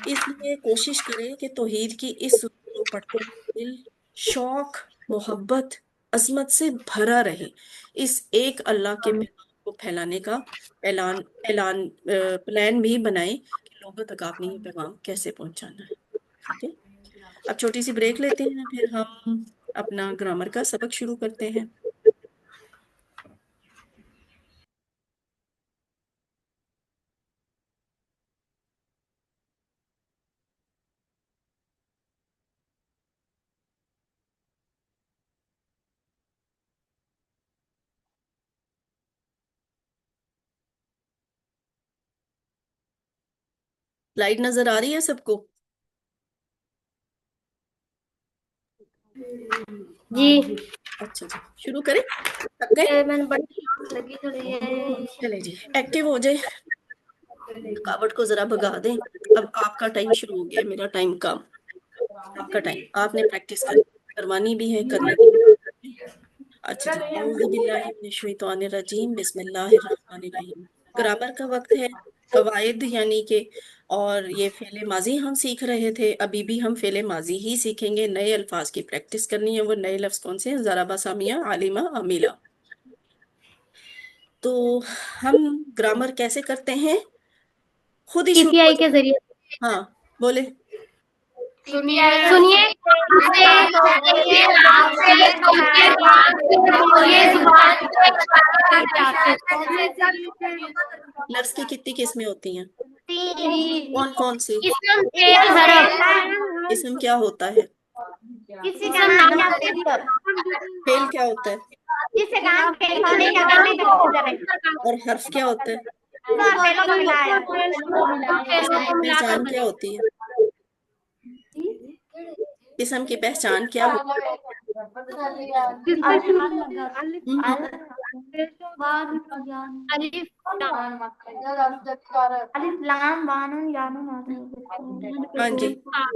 اس لیے کوشش کریں کہ توحید کی اس سورت کو پڑھتے ہوئے دل شوق، محبت، عظمت سے بھرا رہے، اس ایک اللہ کے پیغام کو پھیلانے کا پلان بھی بنائیں کہ لوگوں تک آپ نے یہ پیغام کیسے پہنچانا ہے۔ ٹھیک ہے، اب چھوٹی سی بریک لیتے ہیں، پھر ہم اپنا گرامر کا سبق شروع کرتے ہیں۔ لائٹ نظر آ رہی ہے سب کو؟ جی اچھا جی، شروع کریں؟ تھک گئے؟ میں نے بڑی پیاس لگی تھوڑی ہے۔ چلے جی، ایکٹیو ہو جائے، تھکاوٹ کو ذرا بھگا دیں۔ اب آپ کا ٹائم شروع ہو گیا، میرا ٹائم کم، آپ کا ٹائم، آپ نے پریکٹس کروانی بھی ہے، کرنی بھی ہے۔ اچھا جی، اعوذ باللہ من الشیطان الرجیم، بسم اللہ الرحمن الرحیم۔ گرامر کا وقت ہے، قواعد یعنی کہ، اور یہ فعل ماضی ہم سیکھ رہے تھے، ابھی بھی ہم فعل ماضی ہی سیکھیں گے، نئے الفاظ کی پریکٹس کرنی ہے۔ وہ نئے لفظ کون سے ہیں؟ ضربہ، سامیہ، عالمہ، عاملہ۔ تو ہم گرامر کیسے کرتے ہیں؟ خود ہی پی شروع سی ہو آئی کے جائے۔ ذریعے ہاں بولے۔ سنیے لفظ کی کتنی قسمیں ہوتی ہیں؟ کون کون سی؟ اسم کیا ہوتا ہے؟ کسی کا نام فعل کیا ہوتا ہے؟ اور حرف کیا ہوتا ہے؟ اسم کی پہچان کیا ہوتی ہے؟ اسم کی پہچان کیا ہوتی ہے؟ ہاں جی،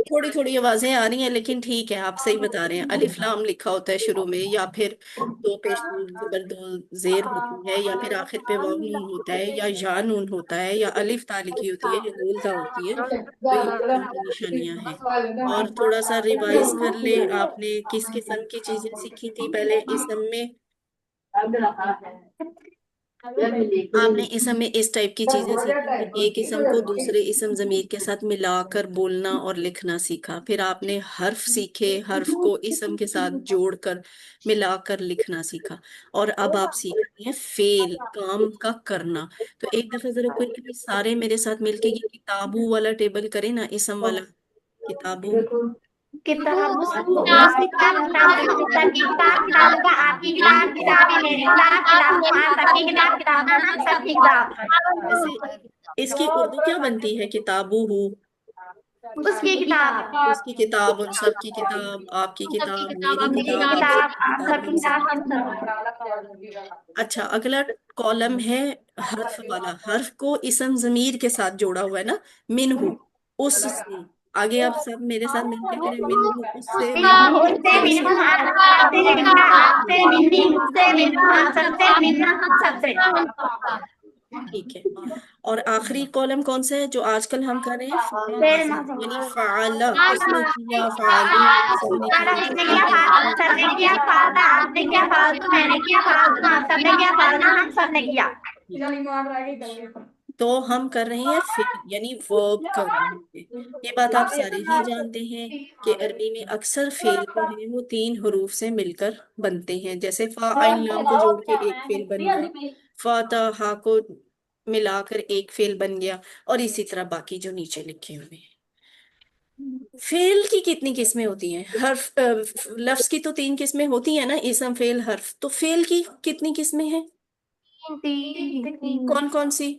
تھوڑی تھوڑی آوازیں آ رہی ہیں لیکن ٹھیک ہے، آپ صحیح بتا رہے ہیں۔ الف لام لکھا ہوتا ہے شروع میں، یا پھر دو پیش زبر دو زیر ہوتی ہے، یا پھر آخر پہ واو نون ہوتا ہے، یا نون ہوتا ہے، یا الف تا لکھی ہوتی ہے، یا نون تا ہوتی ہے۔ تو یہ اسم کی نشانیاں ہیں۔ اور تھوڑا سا ریوائز کر لیں، آپ نے کس قسم کی چیزیں سیکھی تھی پہلے اسم میں؟ آپ نے اسم میں اس ٹائپ کی چیزیں سیکھی کہ ایک اسم کو دوسرے اسم ضمیر کے ساتھ ملا کر بولنا اور لکھنا سیکھا، پھر آپ نے حرف سیکھے، حرف کو اسم کے ساتھ جوڑ کر ملا کر لکھنا سیکھا، اور اب آپ سیکھ رہی ہیں فعل، کام کا کرنا۔ تو ایک دفعہ ذرا کوئی سارے میرے ساتھ مل کے یہ کتابو والا ٹیبل کریں نا، اسم والا، کتابو۔ کتاب کا آپ کی کتاب، کتابیں میری کتاب، کتابوں آپ سب کی کتاب، کتابوں ہم سب کی کتاب۔ ایسے اس کی اردو کیا بنتی ہے؟ کتابو ہو، اس کی کتاب، اس کی کتاب، ان سب کی کتاب، آپ کی کتاب، میری میری کتاب، آپ سب کتاب، کی آپ سب کتاب، کی ہم سب کتاب، کی ہم کتاب۔ سب۔ اچھا، اگلا کالم ہے حرف والا، حرف کو اسم ضمیر کے ساتھ جوڑا ہوا ہے نا، منہو، اس سے۔ آگے آپ سب میرے ساتھ مل کے کریں، منہو اس سے، منہو اس ہم سے سب سے، منہوں آپ سے، منہوں آپ سے، منہی مجھ سے، منہوں ہم سب سے، منہا ہم سب سے۔ ٹھیک ہے۔ اور آخری کالم کون سا ہے جو آج کل ہم کر رہے ہیں؟ فعل پھر ماضی، یعنی فعل، اس نے کیا، فعلو سب نے کیا، کس نے کیا، فعلتم فالتو سب نے کیا، فالتا آپ نے کیا، فالتو میں نے کیا، فالتو آپ سب نے کیا، فالنا ہم سب نے کیا۔ تو ہم کر رہے ہیں فعل، یعنی ورب کر رہے ہیں۔ یہ بات آپ سارے ہی جانتے ہیں کہ عربی میں اکثر فعل جو ہیں وہ تین حروف سے مل کر بنتے ہیں، جیسے فا عین لام کو جوڑ کے ایک فعل بن گیا، فا تا ہا کو ملا کر ایک فعل بن گیا، اور اسی طرح باقی جو نیچے لکھے ہوئے ہیں۔ فعل کی کتنی قسمیں ہوتی ہیں؟ حرف لفظ کی تو تین قسمیں ہوتی ہیں نا، اسم، فعل، حرف۔ تو فعل کی کتنی قسمیں ہیں؟ کون کون سی؟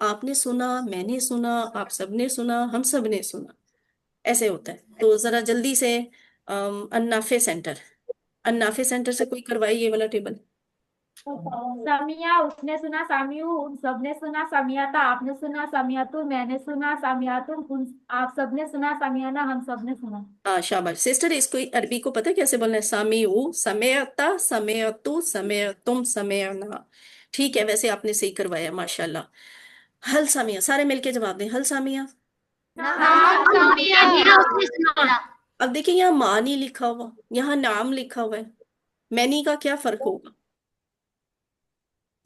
آپ نے سنا، میں نے سنا، آپ سب نے سنا، ہم سب نے سنا، ایسے ہوتا ہے. تو ذرا جلدی سے النافع سینٹر، النافع سینٹر سے کوئی کروائے یہ والا ٹیبل. سمیع اس نے سنا، سمیع ان سب نے سنا، سمیعتا آپ نے سنا، سمیعتو میں نے سنا، سمیعتم ان آپ سب نے سنا، سمیعنا ہم سب نے سنا. ہاں شاباش سسٹر. اس کو عربی کو پتہ ہے کیسے بولنا ہے؟ سمیعو، سمیعتا، سمیعتو، سمیعتم، سمیعنا. ٹھیک ہے، ویسے آپ نے صحیح کروایا ماشاء اللہ. حل سمیع، سارے مل کے جواب دیں. حل سمیع. نعم سمیع اس نے سنا. اب دیکھیں یہاں ماں نہیں لکھا ہوا، یہاں نام لکھا ہوا ہے. مینی کا کیا فرق ہوگا؟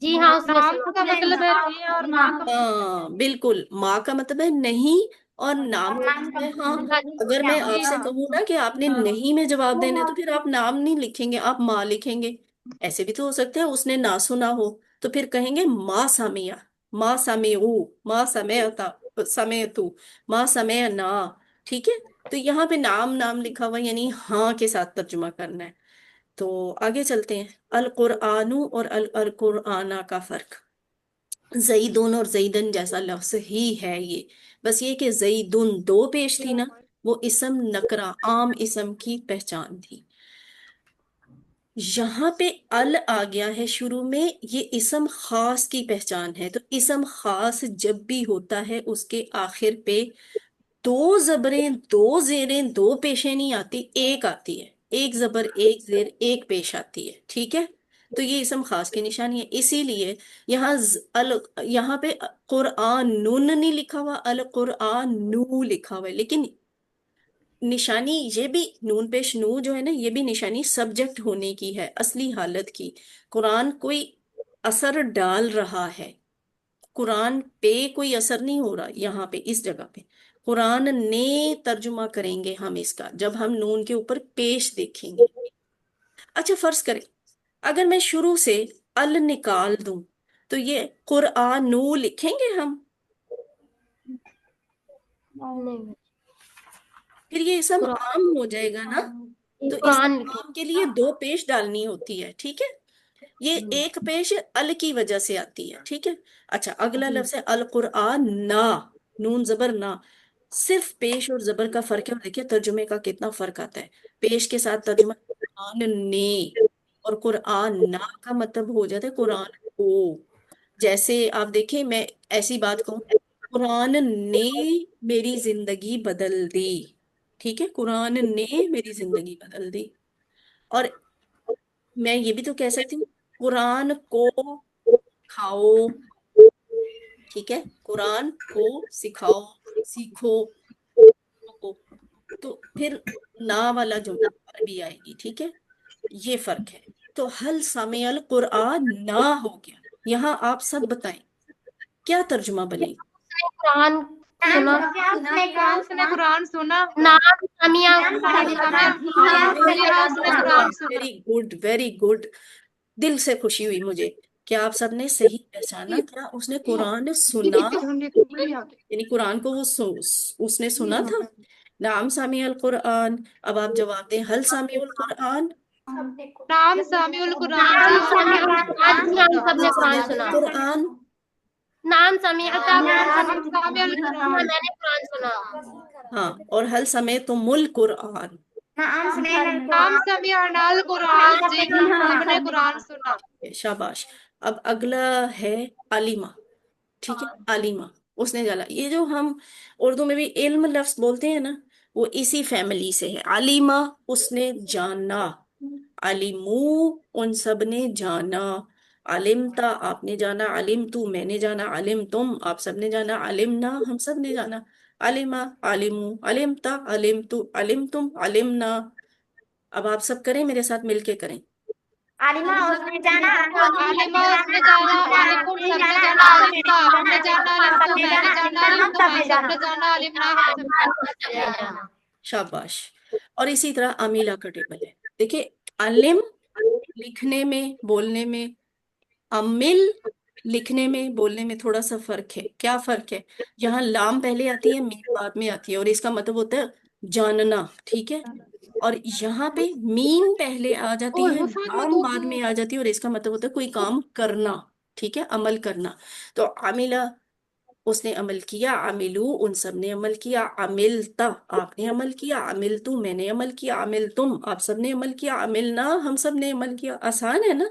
جی ہاں اس نے نام سنا. کا مطلب ہے نہیں اور ماں کا ہاں بالکل، ماں کا مطلب ہے نہیں اور نام کا مطلب ہے ہاں. اگر میں جی آپ سے ہاں. کہوں نا کہ آپ نے نہیں میں جواب دینا ہے تو پھر آپ نام نہیں لکھیں گے، آپ ماں لکھیں گے. ایسے بھی تو ہو سکتا ہے اس نے نہ سنا ہو تو پھر کہیں گے ماں سمیع، ماں سمیعو، ماں سمیعتا، سمیعتو، ماں سمیعنا. ٹھیک ہے. تو یہاں پہ نام نام لکھا ہوا یعنی ہاں کے ساتھ ترجمہ کرنا ہے. تو آگے چلتے ہیں. القرآن اور القرآن کا فرق. زیدون اور زیدن جیسا لفظ ہی ہے یہ، بس یہ کہ زیدن دو پیش تھی نا، وہ اسم نکرا عام اسم کی پہچان تھی. یہاں پہ ال آ گیا ہے شروع میں، یہ اسم خاص کی پہچان ہے. تو اسم خاص جب بھی ہوتا ہے اس کے آخر پہ دو زبریں، دو زیریں، دو پیشیں نہیں آتی، ایک آتی ہے. ایک زبر، ایک زیر، ایک پیش آتی ہے. ٹھیک ہے. تو یہ اسم خاص کی نشانی ہے. اسی لیے یہاں یہاں پہ قرآن نون نہیں لکھا ہوا، القرآن نو لکھا ہوا ہے. لیکن نشانی یہ بھی نون پیش نو جو ہے نا، یہ بھی نشانی سبجیکٹ ہونے کی ہے، اصلی حالت کی. قرآن کوئی اثر ڈال رہا ہے، قرآن پہ کوئی اثر نہیں ہو رہا. یہاں پہ اس جگہ پہ قرآن نے ترجمہ کریں گے ہم اس کا جب ہم نون کے اوپر پیش دیکھیں گے. اچھا فرض کریں اگر میں شروع سے ال نکال دوں تو یہ قرآن نو لکھیں گے ہم؟ نہیں، پھر یہ اسم قرآن عام ہو جائے گا نا. تو قرآن اسم لکھے. عام کے لیے دو پیش ڈالنی ہوتی ہے. ٹھیک ہے. یہ ایک پیش ال کی وجہ سے آتی ہے. ٹھیک ہے. اچھا اگلا لفظ ہے القرآن نا، نون زبر نا. صرف پیش اور زبر کا فرق ہے، اور دیکھیے ترجمے کا کتنا فرق آتا ہے. پیش کے ساتھ ترجمہ قرآن نے، اور قرآن نا کا مطلب ہو جاتا ہے قرآن کو. جیسے آپ دیکھیں میں ایسی بات کہوں، قرآن نے میری زندگی بدل دی. ٹھیک ہے. قرآن نے میری زندگی بدل دی. اور میں یہ بھی تو کہہ سکتی ہوں قرآن کو کھاؤ. ٹھیک ہے. قرآن کو سکھاؤ، سیکھو. تو پھر نا والا جملہ بھی آئے گی. ٹھیک ہے. یہ فرق ہے. تو حل سامع القرآن نہ ہو گیا. یہاں آپ سب بتائیں کیا ترجمہ بنے گا؟ قرآن سنا. اس نے قرآن سنا. نام سمیع. جی ہاں اس نے قرآن سنا. Very good, very good. دل سے خوشی ہوئی مجھے کہ آپ سب نے صحیح پہچانا. کیا اس نے قرآن سنا؟ یعنی قرآن کو وہ اس نے سنا تھا. نعم سامع القرآن. اب آپ جواب دیں حل سامع القرآن. نام سامع القرآن. جی نام ہاں سمیع. جی ہم سب حل نے قرآن سامع سنا. القرآن. نام سمیعتا. نام سامع جی ہاں القرآن. میں نے قرآن سنا. ہاں. اور حل سمعتم القرآن. نام سمعنا القرآن. جی ہاں ہم نے قرآن سنا. شاباش. اب اگلا ہے علیمہ. ٹھیک ہے. علیمہ اس نے جانا. یہ جو ہم اردو میں بھی علم لفظ بولتے ہیں نا، وہ اسی فیملی سے ہے. علیمہ اس نے جانا، علمو ان سب نے جانا، علمتا آپ نے جانا، علمتو میں نے جانا، علمتم آپ سب نے جانا، علمنا ہم سب نے جانا، علمہ، علمو، علمتا، علمتو، علمتم، علمنا. اب آپ سب کریں میرے ساتھ مل کے کریں. عالمہ اس نے جانا، عالمہ اس نے جانا، علمکم سب نے جانا، علمتا آپ نے جانا، علمتم میں نے جانا، علمتم آپ سب نے جانا، علمنا ہم سب نے جانا. شاباش. اور اسی طرح امیلا کا ٹیبل ہے. دیکھیں علم لکھنے میں بولنے میں، امل لکھنے میں بولنے میں تھوڑا سا فرق ہے. کیا فرق ہے؟ یہاں لام پہلے آتی ہے، میم بعد میں آتی ہے، اور اس کا مطلب ہوتا ہے جاننا. ٹھیک ہے. اور یہاں پہ میم پہلے آ جاتی ہے، لام بعد میں آ جاتی ہے، اور اس کا مطلب ہوتا ہے کوئی کام کرنا. ٹھیک ہے. عمل کرنا. تو عاملہ اس نے عمل کیا، عملو ان سب نے عمل کیا، عملتا آپ نے عمل کیا، عملتو میں نے عمل کیا، عملتم آپ سب نے عمل کیا، عملنا ہم سب نے عمل کیا. آسان ہے نا؟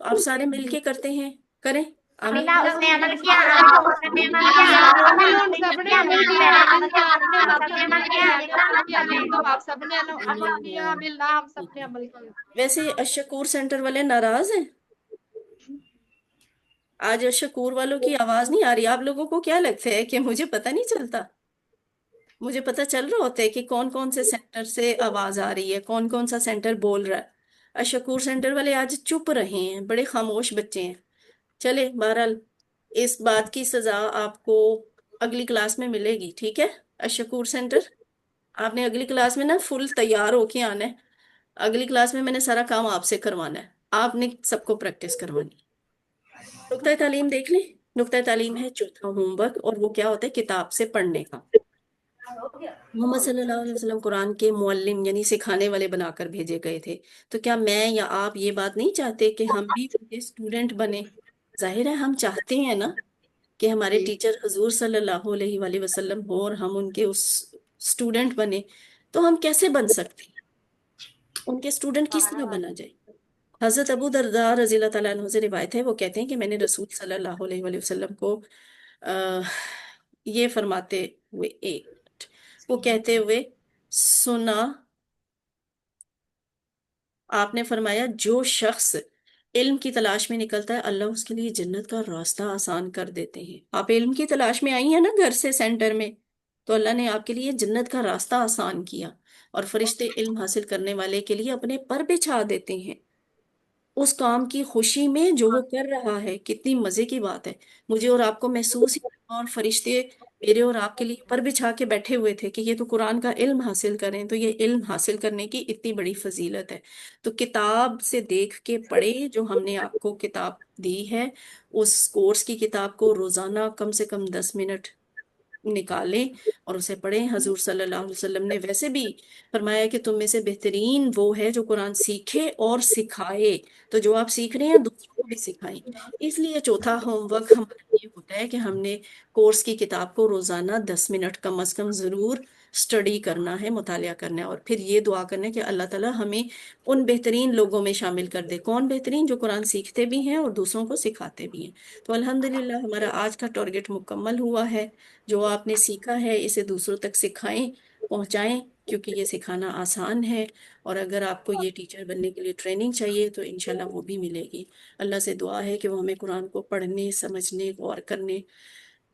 آپ سارے مل کے کرتے ہیں، کریں. عملنا عمل اس نے عمل کیا، عملو اس نے عمل کیا، عاملون سب نے عمل کیا، عملتا آپ نے عمل کیا، عمل عملنا کیا، میں نے عمل کیا، عملتم آپ سب نے عمل کیا، عملنا ہم سب نے عمل کیا. ویسے الشکور سینٹر والے ناراض ہیں؟ آج الشکور والوں کی آواز نہیں آ رہی. آپ لوگوں کو کیا لگتا ہے کہ مجھے پتہ نہیں چلتا؟ مجھے پتہ چل رہا ہوتا ہے کہ کون کون سے سینٹر سے آواز آ رہی ہے، کون کون سا سینٹر بول رہا ہے. الشکور سینٹر والے آج چپ رہے ہیں، بڑے خاموش بچے ہیں. چلے بہرحال اس بات کی سزا آپ کو اگلی کلاس میں ملے گی، ٹھیک ہے؟ الشکور سینٹر آپ نے اگلی کلاس میں نا فل تیار ہو کے آنا ہے. اگلی کلاس میں میں نے سارا کام آپ سے کروانا ہے، آپ نے سب کو پریکٹس کروانی. نقطۂ تعلیم دیکھ لیں. نقطۂ تعلیم ہے چوتھا ہوم ورک، اور وہ کیا ہوتا ہے؟ کتاب سے پڑھنے کا. محمد صلی اللہ علیہ وسلم قرآن کے معلم یعنی سکھانے والے بنا کر بھیجے گئے تھے. تو کیا میں یا آپ یہ بات نہیں چاہتے کہ ہم بھی ان کے اسٹوڈنٹ بنے؟ ظاہر ہے ہم چاہتے ہیں نا کہ ہمارے ٹیچر حضور صلی اللہ علیہ وآلہ وسلم ہو اور ہم ان کے اس اسٹوڈنٹ بنے. تو ہم کیسے بن سکتے ہیں؟ ان کے اسٹوڈنٹ کس طرح بنا جائے؟ حضرت ابو درداء رضی اللہ تعالیٰ عنہ سے روایت ہے، وہ کہتے ہیں کہ میں نے رسول صلی اللہ علیہ وآلہ وسلم کو یہ فرماتے ہوئے وہ کہتے ہوئے سنا. آپ نے فرمایا جو شخص علم کی تلاش میں نکلتا ہے اللہ اس کے لیے جنت کا راستہ آسان کر دیتے ہیں. آپ علم کی تلاش میں آئی ہیں نا گھر سے سینٹر میں، تو اللہ نے آپ کے لیے جنت کا راستہ آسان کیا، اور فرشتے علم حاصل کرنے والے کے لیے اپنے پر بچھا دیتے ہیں اس کام کی خوشی میں جو وہ کر رہا ہے. کتنی مزے کی بات ہے. مجھے اور آپ کو محسوس ہی ہوا، اور فرشتے میرے اور آپ کے لیے پر بچھا کے بیٹھے ہوئے تھے کہ یہ تو قرآن کا علم حاصل کریں. تو یہ علم حاصل کرنے کی اتنی بڑی فضیلت ہے. تو کتاب سے دیکھ کے پڑھے، جو ہم نے آپ کو کتاب دی ہے اس کورس کی کتاب کو روزانہ کم سے کم 10 منٹ نکالیں اور اسے پڑھیں. حضور صلی اللہ علیہ وسلم نے ویسے بھی فرمایا کہ تم میں سے بہترین وہ ہے جو قرآن سیکھے اور سکھائے. تو جو آپ سیکھ رہے ہیں دوسروں کو بھی سکھائیں. اس لیے چوتھا ہوم ورک ہمارا یہ ہوتا ہے کہ ہم نے کورس کی کتاب کو روزانہ 10 منٹ کم از کم ضرور اسٹڈی کرنا ہے، مطالعہ کرنا ہے، اور پھر یہ دعا کرنا ہے کہ اللہ تعالیٰ ہمیں ان بہترین لوگوں میں شامل کر دے. کون بہترین؟ جو قرآن سیکھتے بھی ہیں اور دوسروں کو سکھاتے بھی ہیں. تو الحمدللہ ہمارا آج کا ٹارگٹ مکمل ہوا ہے. جو آپ نے سیکھا ہے اسے دوسروں تک سکھائیں، پہنچائیں، کیونکہ یہ سکھانا آسان ہے. اور اگر آپ کو یہ ٹیچر بننے کے لیے ٹریننگ چاہیے تو انشاءاللہ وہ بھی ملے گی. اللہ سے دعا ہے کہ وہ ہمیں قرآن کو پڑھنے، سمجھنے، غور کرنے،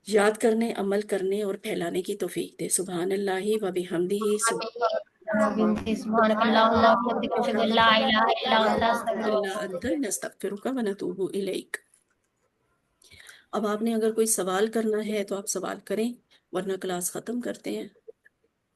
یاد کرنے، عمل کرنے اور پھیلانے کی توفیق دے. سبحان اللہ و بحمدہ، سبحانك اللهم وبحمدك اشهد ان لا اله الا انت الا انت نستغفرک و نتوب الیک. اب آپ نے اگر کوئی سوال کرنا ہے تو آپ سوال کریں، ورنہ کلاس ختم کرتے ہیں.